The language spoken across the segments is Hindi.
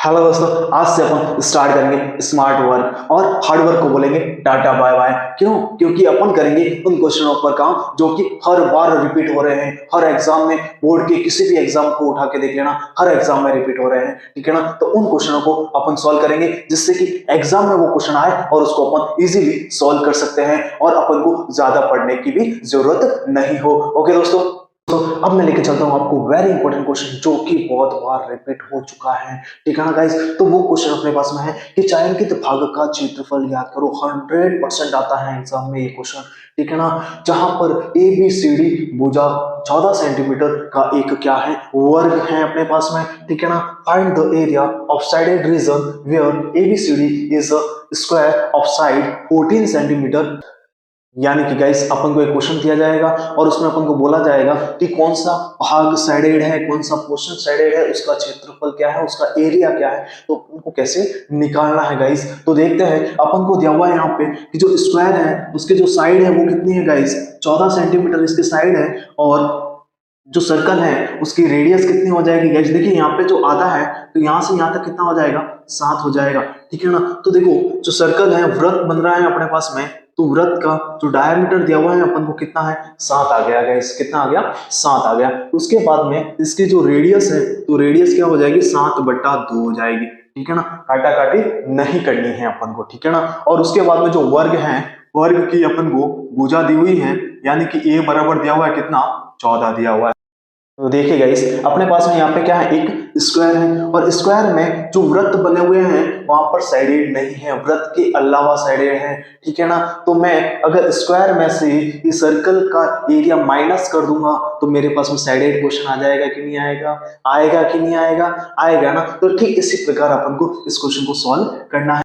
हेलो दोस्तों, आज से अपन स्टार्ट करेंगे स्मार्ट वर्क और हार्ड वर्क को बोलेंगे टाटा बाय बाय। क्यों? क्योंकि अपन करेंगे उन क्वेश्चनों पर काम जो कि हर बार रिपीट हो रहे हैं। हर एग्जाम में, बोर्ड के किसी भी एग्जाम को उठा के देख लेना, हर एग्जाम में रिपीट हो रहे हैं। ठीक है ना? तो उन क्वेश्चनों को अपन सॉल्व करेंगे जिससे कि एग्जाम में वो क्वेश्चन आए और उसको अपन इजीली सॉल्व कर सकते हैं और अपन को ज्यादा पढ़ने की भी जरूरत नहीं हो। ओके दोस्तों, तो अब मैं लेके चलता हूँ आपको वेरी इंपॉर्टेंट क्वेश्चन जो कि बहुत बार रिपीट हो चुका है। ठीक है ना गाइस? तो वो क्वेश्चन अपने पास में है कि छायांकित भाग का क्षेत्रफल याद करो। 100% आता है एग्जाम में ये क्वेश्चन। ठीक है ना? जहां पर ए बी सी डी भुजा 14 सेंटीमीटर का एक क्या है, वर्ग है अपने पास में। ठीक है ना? Find the area of sided region where A B C D is a square of side 14 centimetre. यानी कि गाइस अपन को एक क्वेश्चन दिया जाएगा और उसमें अपन को बोला जाएगा कि कौन सा भाग साइडेड है, कौन सा पोर्शन साइडेड है, उसका क्षेत्रफल क्या है, उसका एरिया क्या है। तो उनको कैसे निकालना है गाइस? तो देखते हैं। अपन को दिया हुआ है यहाँ पे कि जो स्क्वायर है उसके जो साइड है वो कितनी है गाइस, 14 सेंटीमीटर इसकी साइड है। और जो सर्कल है उसकी रेडियस कितनी हो जाएगी गाइस? देखिए यहाँ पे जो आधा है तो यहाँ से यहाँ तक कितना हो जाएगा, 7 हो जाएगा। ठीक है ना? तो देखो जो सर्कल है, वृत्त बन रहा है अपने पास में, तो वृत्त का जो डायमीटर दिया हुआ है अपन को कितना है, 7 आ गया गाइस। कितना आ गया? 7 आ गया। उसके बाद में इसकी जो रेडियस है तो रेडियस क्या हो जाएगी, 7/2 हो जाएगी। ठीक है ना? काटा काटी नहीं करनी है अपन को। ठीक है ना? और उसके बाद में जो वर्ग है, वर्ग की अपन को भुजा दी हुई है, यानी कि ए बराबर दिया हुआ है कितना, 14 दिया हुआ है। तो देखिए गाइस अपने पास में यहाँ पे क्या है, एक स्क्वायर है और स्क्वायर में जो वृत्त बने हुए हैं वहां पर साइडेड नहीं है, वृत्त के अलावा साइडेड है। ठीक है ना? तो मैं अगर स्क्वायर में से इस सर्कल का एरिया माइनस कर दूंगा तो मेरे पास में साइडेड क्वेश्चन आ जाएगा कि नहीं आएगा? आएगा कि नहीं आएगा? आएगा ना? तो ठीक इसी प्रकार अपन को इस क्वेश्चन को सॉल्व करना है।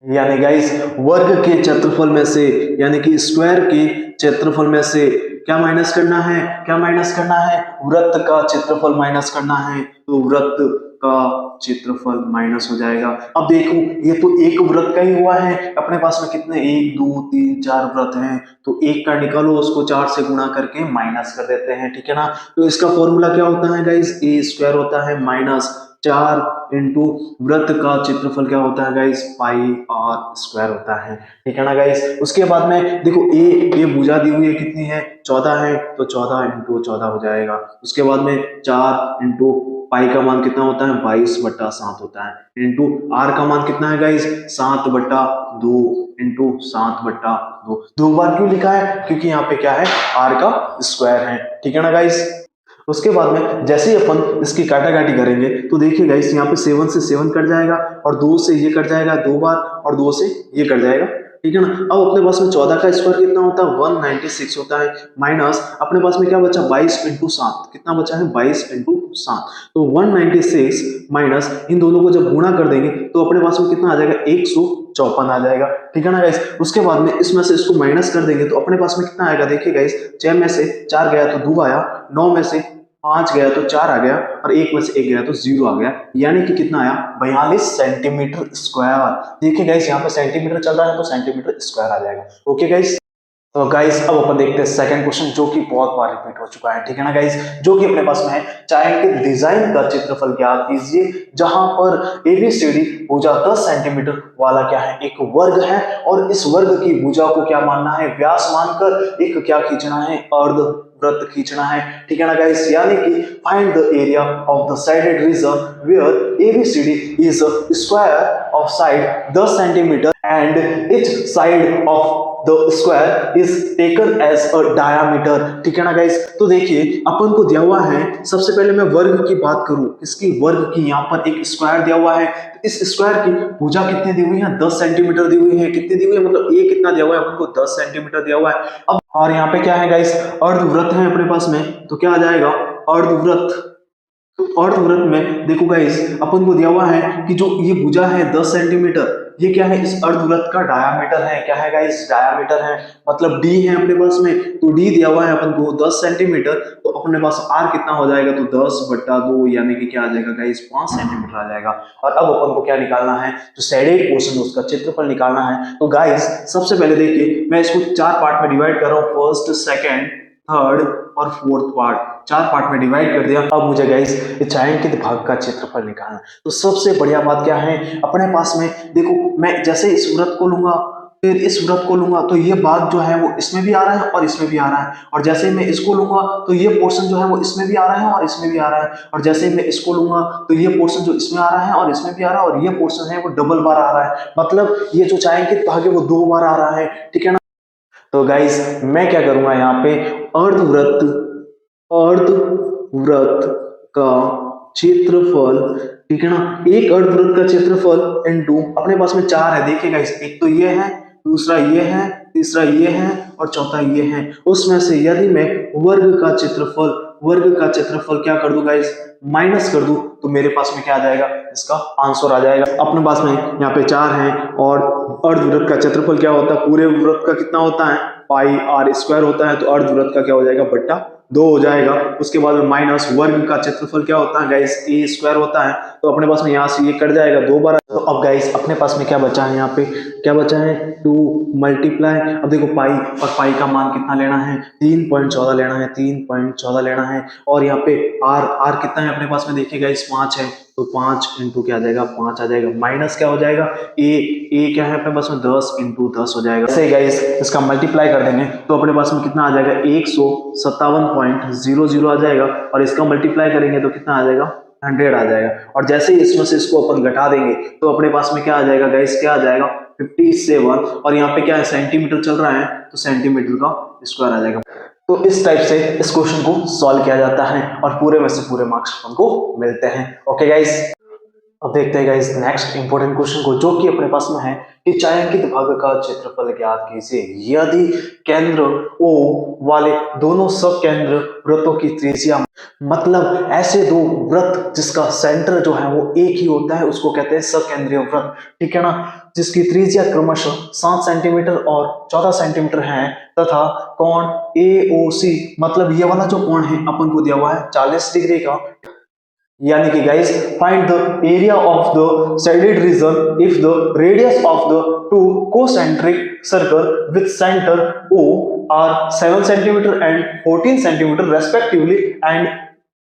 यानी गाइस वर्ग के क्षेत्रफल में से, यानी कि स्क्वायर के क्षेत्रफल में से क्या माइनस करना है, क्या माइनस करना है, वृत्त का क्षेत्रफल माइनस करना है। तो वृत्त का क्षेत्रफल माइनस हो जाएगा। अब देखो ये तो एक वृत्त का ही हुआ है अपने पास में, कितने 1 2 3 4 वृत्त हैं। तो एक का निकालो, उसको 4 से गुणा करके माइनस कर देते हैं। ठीक है ना? तो इसका फॉर्मूला क्या होता है गाइस, ए स्क्वायर होता है माइनस 4 इंटू वृत्त का क्षेत्रफल क्या होता है गाइस, पाई आर स्क्वायर होता है। ठीक है ना गाइस? उसके बाद में देखो ये भुजा दी हुई है कितनी है, 14 है, तो 14 इंटू 14 हो जाएगा। उसके बाद में 4 इंटू पाई का मान कितना होता है, 22/7 होता है। इंटू आर का मान कितना है गाइस, 7/2 इंटू 7/2। 2 बार क्यों लिखा है? क्योंकि यहाँ पे क्या है, आर का स्क्वायर है। ठीक है ना गाइस? उसके बाद में जैसे ही अपन इसकी काटा काटी करेंगे तो देखिए गाइस यहाँ पे 7 से 7 कट जाएगा और 2 से ये कट जाएगा 2 बार और 2 से ये कट जाएगा। ठीक है ना? अब अपने पास में 14 का स्क्वायर कितना होता है, 196 होता है। माइनस अपने पास में क्या बचा, 22 इंटू 7। कितना बचा है, 22 इंटू 7। तो 196 माइनस इन दोनों को जब गुणा कर देंगे तो अपने पास में कितना आ जाएगा, 154 आ जाएगा। ठीक है ना गाइस? उसके बाद में इसमें से इसको माइनस कर देंगे तो अपने पास में कितना आएगा, देखिए गाइस 6 में से 4 गया तो 2 आया, 9 में से 5 गया तो 4 आ गया और 1 में से 1 गया तो 0 आ गया। यानी कि कितना आया, 42 सेंटीमीटर स्क्वायर। देखिए गाइस यहाँ पे सेंटीमीटर चल रहा है तो सेंटीमीटर स्क्वायर आ जाएगा। Okay guys? तो गाइस अब अपन देखते हैं सेकंड क्वेश्चन जो कि बहुत बार रिपीट हो चुका है। ठीक है ना गाइस? जो कि अपने पास में है, छायांकित डिजाइन का क्षेत्रफल ज्ञात कीजिए जहां पर एबीसीडी भुजा 10 सेंटीमीटर वाला क्या है, एक वर्ग है और इस वर्ग की भुजा को क्या मानना है, व्यास मानकर एक क्या खींचना है, अर्ध वृत्त खींचना है। ठीक है ना गाइस? यानी कि find the area of the sided region where ABCD is a square of side 10 centimetre and each side of the square is taken as a diameter. ठीक है ना गाइस? तो देखिए अपन को दिया हुआ है, सबसे पहले मैं वर्ग की बात करूं, इसकी वर्ग की यहाँ पर एक स्क्वायर दिया हुआ है। तो इस स्क्वायर की भुजा कितनी दी हुई है, 10 सेंटीमीटर दी हुई है। कितनी दी हुई है, मतलब ये कितना दिया हुआ है अपन को, 10 सेंटीमीटर दिया हुआ है। अब और यहाँ पे क्या है गाइस, अर्धवृत्त है अपने पास में, तो क्या आ जाएगा, अर्धवृत्त। अर्धवृत्त में देखो गाइस अपन को दिया हुआ है कि जो ये भुजा है 10 सेंटीमीटर, ये क्या है, इस अर्धवृत्त का डायामीटर है। क्या है गाइस, डायामीटर है, मतलब डी है अपने पास में। तो डी दिया हुआ है अपन को 10 सेंटीमीटर, तो अपने पास आर कितना हो जाएगा, तो 10/2 यानी कि क्या आ जाएगा गाइस, 5 सेंटीमीटर आ जाएगा। और अब अपन को क्या निकालना है, जो साइडेड पोर्शन है उसका क्षेत्रफल निकालना है। तो गाइस सबसे पहले देखिए मैं इसको 4 पार्ट में डिवाइड कर रहा हूँ, फर्स्ट, सेकेंड, थर्ड और फोर्थ पार्ट। चार पार्ट में डिवाइड कर दिया। अब मुझे गाइस छायांकित भाग का क्षेत्रफल निकालना। तो सबसे बढ़िया बात क्या है, अपने पास में देखो, मैं जैसे इस वृत्त को लूंगा फिर इस वृत्त को लूंगा तो ये भाग जो है वो इसमें भी आ रहा है और इसमें भी आ रहा है, और जैसे मैं इसको लूंगा तो ये पोर्शन जो है वो इसमें भी आ रहा है और इसमें भी आ रहा है, और जैसे मैं इसको लूंगा तो ये पोर्शन जो इसमें आ रहा है और इसमें भी आ रहा है, और ये पोर्शन है वो डबल बार आ रहा है, मतलब ये जो छायांकित भाग है वो दो बार आ रहा है, ठीक है ना। तो गाइस मैं क्या करूंगा यहाँ पे, अर्धवृत्त का क्षेत्रफल, ठीक है ना, एक अर्धवृत्त का क्षेत्रफल इनटू, अपने पास में चार है, देखिए गाइस, एक तो ये है, दूसरा ये है, तीसरा ये है और चौथा ये है। उसमें से यदि मैं वर्ग का क्षेत्रफल क्या कर दूं गाइस, माइनस कर दूं, तो मेरे पास में क्या आ जाएगा, इसका आंसर आ जाएगा। अपने पास में यहाँ पे चार है और अर्धवृत्त का क्षेत्रफल क्या होता है, पूरे वृत्त का कितना होता है, पाई आर स्क्वायर होता है, तो अर्धवृत्त का क्या हो जाएगा, बट्टा 2 हो जाएगा। उसके बाद में माइनस वर्ग का क्षेत्रफल क्या होता है गाइस, ए स्क्वायर होता है, तो अपने पास में यहाँ से ये कट जाएगा 2 बार। तो अब गाइस अपने पास में क्या बचा है, यहाँ पे क्या बचा है, 2 मल्टीप्लाई, अब देखो पाई, और पाई का मान कितना लेना है, 3.14 लेना है, 3.14 लेना है, और यहाँ पे आर कितना है अपने पास में, देखिए गाइस 5 है, तो 5 इंटू क्या आ जाएगा, 5 आ जाएगा, माइनस क्या हो जाएगा, ए क्या है अपने पास में, 10 इंटू 10 हो जाएगा। ऐसे गाइस इसका मल्टीप्लाई कर देंगे तो अपने पास में कितना आ जाएगा, 157.00 आ जाएगा, और इसका मल्टीप्लाई करेंगे तो कितना आ जाएगा, 100 आ जाएगा, और जैसे ही इसमें से इसको अपन घटा देंगे तो अपने पास में क्या आ जाएगा गाइस, क्या आ जाएगा 57, और यहाँ पे क्या है, सेंटीमीटर चल रहा है, तो सेंटीमीटर का स्क्वायर आ जाएगा। तो इस टाइप से इस क्वेश्चन को सॉल्व किया जाता है और पूरे में से पूरे मार्क्स हमको मिलते हैं। ओके गाइस, अब देखते हैं गाइस नेक्स्ट इंपॉर्टेंट क्वेश्चन को, जो कि अपने पास में है कि छायांकित भाग का क्षेत्रफल ज्ञात कीजिए यदि केंद्र O वाले दोनों सब केंद्र वृत्तों की त्रिज्या, मतलब ऐसे दो वृत्त जिसका सेंटर जो है वो एक ही होता है, उसको कहते हैं सकेंद्रीय वृत्त, ठीक है ना, जिसकी त्रिज्या क्रमशः 7 सेंटीमीटर और 14 सेंटीमीटर है, तथा कोण AOC, मतलब ये वाला जो कोण है अपन को दिया हुआ है 40 डिग्री का, यानी कि guys find the area of the shaded region if the radius of the two concentric circle with centre O are 7 centimetre and 14 centimetre respectively, and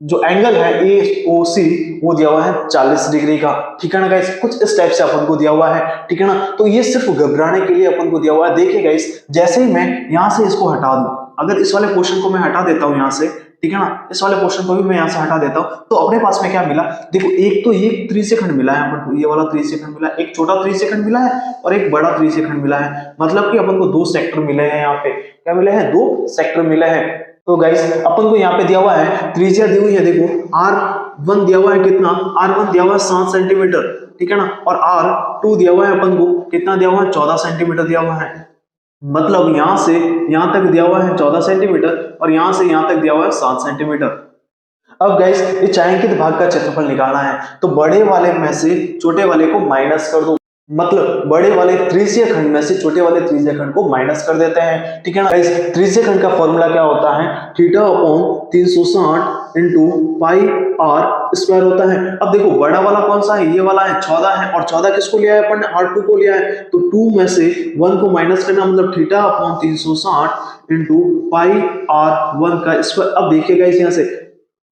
जो एंगल है AOC वो दिया हुआ है 40 डिग्री का, ठीक है ना गाइस, कुछ इस टाइप से अपन को दिया हुआ है, ठीक है ना। तो ये सिर्फ घबराने के लिए अपन को दिया हुआ है। देखिए गाइस, जैसे ही मैं यहां से इसको हटा दूं, अगर इस वाले क्वेश्चन को मैं हटा देता हूं यहां से, ठीक है ना, इस वाले क्वेश्चन को भी मैं यहां से हटा देता हूं, तो अपने पास में क्या मिला, देखो, एक तो ये त्रिसेखंड मिला है अपन को, ये वाला त्रिसेखंड मिला है, एक छोटा त्रिसेखंड मिला है और एक बड़ा त्रिसेखंड मिला है, मतलब कि अपन को 2 सेक्टर मिले हैं, यहाँ पे क्या मिले हैं, 2 सेक्टर मिले हैं। तो गाइस अपन को यहाँ पे दिया हुआ है, त्रिज्या दी हुई है, देखो R1 दिया हुआ है कितना, R1 दिया हुआ है 7 सेंटीमीटर, ठीक है ना, और R2 दिया हुआ है अपन को कितना दिया हुआ है, 14 सेंटीमीटर दिया हुआ है, मतलब यहां से यहां तक दिया हुआ है 14 सेंटीमीटर और यहां से यहां तक दिया हुआ है 7 सेंटीमीटर। अब गाइस इस छायांकित भाग का क्षेत्रफल निकालना है, तो बड़े वाले में से छोटे वाले को माइनस कर दो, मतलब बड़े वाले त्रिज्यीय खंड में से छोटे वाले त्रिज्यीय खंड को माइनस कर देते हैं, ठीक है ना गाइस। त्रिज्यीय खंड का फॉर्मूला क्या होता है, θ/360 इंटू पाई आर स्क्वायर होता है। अब देखो बड़ा वाला कौन सा है, ये वाला है, 14 है, और 14 किसको लिया है अपन ने, R2 को लिया है, तो 2 में से 1 को माइनस करना, मतलब θ/360 इंटू पाई R1 का स्क्वायर। अब देखिए गाइस यहाँ से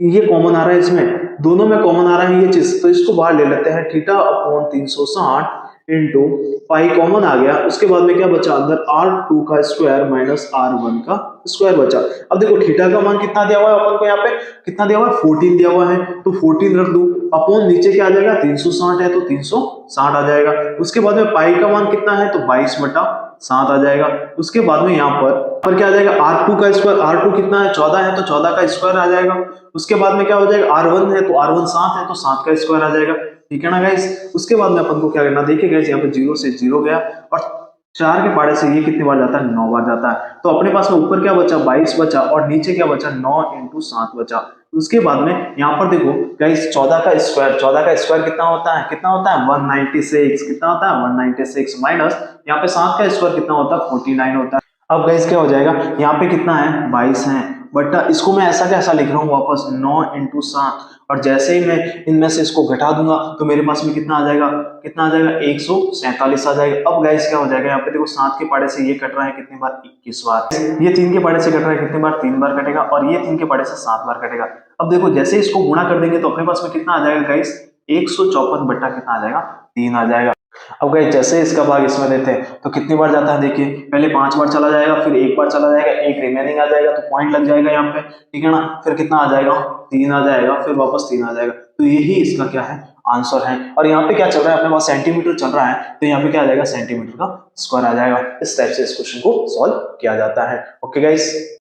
ये कॉमन आ रहा है, इसमें दोनों में कॉमन आ रहा है ये चीज, तो इसको बाहर ले लेते हैं, θ/360 इंटू पाई कॉमन आ गया, उसके बाद में क्या बचा अंदर, R2 का स्क्वायर माइनस R1 का स्क्वायर बचा। अब देखो थीटा का मान कितना दिया हुआ है अपन को, यहाँ पे कितना दिया हुआ है, 14 दिया हुआ है, तो 14 रख दो, अपॉन नीचे क्या आ जाएगा, 360 है तो 360 आ जाएगा। उसके बाद में पाई का मान कितना है, तो 22/7 आ जाएगा। उसके बाद में यहाँ पर क्या आ जाएगा, R2 का स्क्वायर, R2 कितना है, 14 है, तो 14 का स्क्वायर आ जाएगा। उसके बाद में क्या हो जाएगा, R1 है तो R1 7 है, तो 7 का स्क्वायर आ जाएगा, ठीक है ना गाइस। उसके बाद में अपन को क्या करना, देखिए गाइस यहाँ पे 0 से 0 गया, और 4 के पाड़े से ये कितनी बार जाता है, 9 बार जाता है, तो अपने पास में ऊपर क्या बचा, 22 बचा, और नीचे क्या बचा, 9 इंटू 7 बचा। उसके बाद में यहाँ पर देखो गाइस 14 का स्क्वायर कितना होता है, 196, कितना होता है 196, माइनस यहाँ पे 7 का स्क्वायर कितना होता है, 49 होता है। अब गाइस क्या हो जाएगा, यहाँ पे कितना है, 22 है, बट्टा इसको मैं ऐसा कैसा लिख रहा हूँ वापस 9 इंटू 7, और जैसे ही मैं इनमें से इसको घटा दूंगा तो मेरे पास में कितना आ जाएगा, कितना आ जाएगा 147 आ जाएगा। अब गाइस क्या हो जाएगा, यहाँ पे देखो 7 के पाड़े से ये कट रहा है कितनी बार, 21 बार। ये 3 के पाड़े से कट रहा है कितनी बार, 3 बार कटेगा, और ये 3 के पाड़े से 7 बार कटेगा। अब देखो जैसे इसको गुणा कर देंगे तो अपने पास में कितना आ जाएगा गाइस, 154 बट्टा कितना आ जाएगा, 3 आ जाएगा। अब गाइस जैसे इसका भाग इसमें देते हैं तो कितनी बार जाता है, देखिए पहले 5 बार चला जाएगा, फिर 1 बार चला जाएगा, एक रिमेनिंग आ जाएगा तो पॉइंट लग जाएगा यहाँ पे, ठीक है ना। फिर कितना आ जाएगा, 3 आ जाएगा, फिर वापस 3 आ जाएगा। तो यही इसका क्या है, आंसर है। और यहाँ पे क्या चल रहा है, अपने पास सेंटीमीटर चल रहा है, तो यहाँ पे क्या आ जाएगा, सेंटीमीटर का स्क्वायर आ जाएगा। इस टाइप से इस क्वेश्चन को सॉल्व किया जाता है। Okay guys.